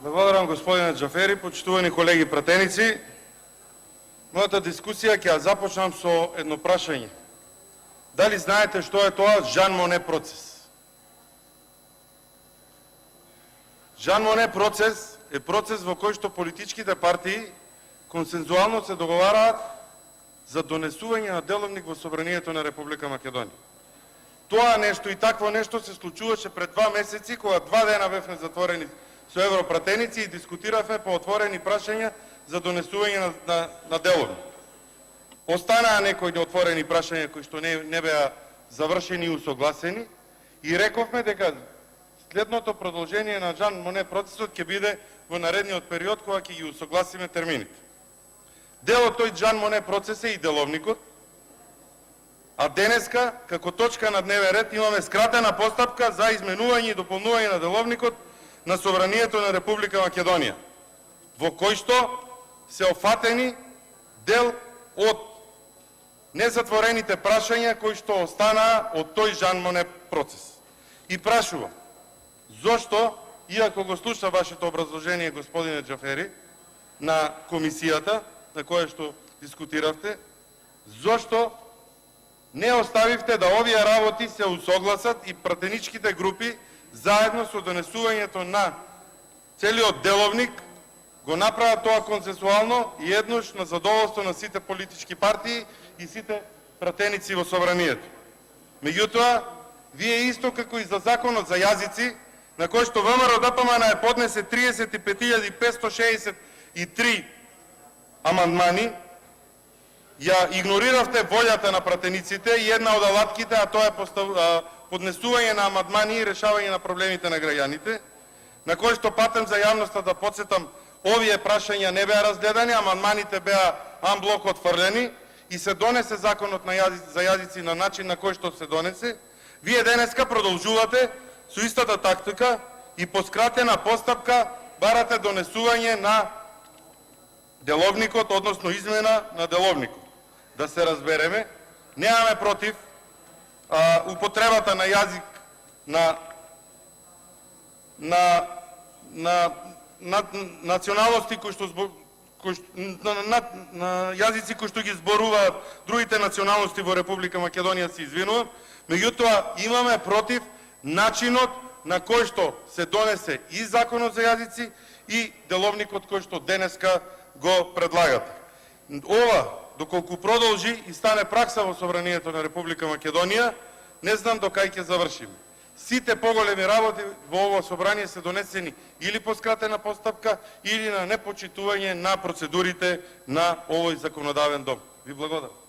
Благодарам, господине Джафери. Почитувани колеги пратеници, мојата дискусија ќе ја започнам со едно прашање. Дали знаете што е тоа Жан Моне процес? Жан Моне процес е процес во кој што политичките партии консензуално се договараат за донесување на деловник во Собранието на Република Македонија. Тоа нешто и такво нешто се случуваше пред 2 месеци, кога 2 дена бевме затворени со европратеници и дискутиравме по отворени прашања за донесување на деловник. Останаа некои неотворени прашања кои што не беа завршени и усогласени и рековме дека следното продолжение на Жан Моне процесот ќе биде во наредниот период кога ќе ги усогласиме термините. Дел од тој Жан Моне процес е и деловникот, а денеска како точка на дневен ред имаме скратена постапка за изменување и дополнување на деловникот на Собранието на Република Македонија, во кој што се офатени дел од незатворените прашања кои што останаа од тој Жан Моне процес. И прашувам, зошто, иако го слуша вашето образложение, господине Джафери, на комисијата, на која што дискутиравте, зошто не оставивте да овие работи се усогласат и пратеничките групи заедно со донесувањето на целиот деловник го направат тоа консенсуално и еднош на задоволство на сите политички партии и сите пратеници во Собранието. Меѓутоа, вие исто како и за законот за јазици, на кој што ВМРО-ДПМН е поднесе 35.563 амандмани, ја игнориравте волјата на пратениците и една од алатките, а тоа е поднесување на амандмани и решавање на проблемите на граѓаните, на кој што патем за јавноста да подсетам, овие прашања не беа разгледани, амандманите беа анблок отфрлени и се донесе законот за јазици на начин на кој што се донесе. Вие денеска продолжувате со истата тактика и по скратена постапка барате донесување на деловникот, односно измена на деловникот. Да се разбереме, немаме против употребата на јазик на националности кои што на јазици кои што ги зборуваат другите националности во Република Македонија, се извинувам, меѓутоа имаме против начинот на кој што се донесе и законот за јазици и деловникот кој што денеска го предлагате. Ова, доколку продолжи и стане пракса во Собранието на Република Македонија, не знам до кај ќе завршиме. Сите поголеми работи во ова собрание се донесени или по скратена постапка, или на непочитување на процедурите на овој законодавен дом. Ви благодарам.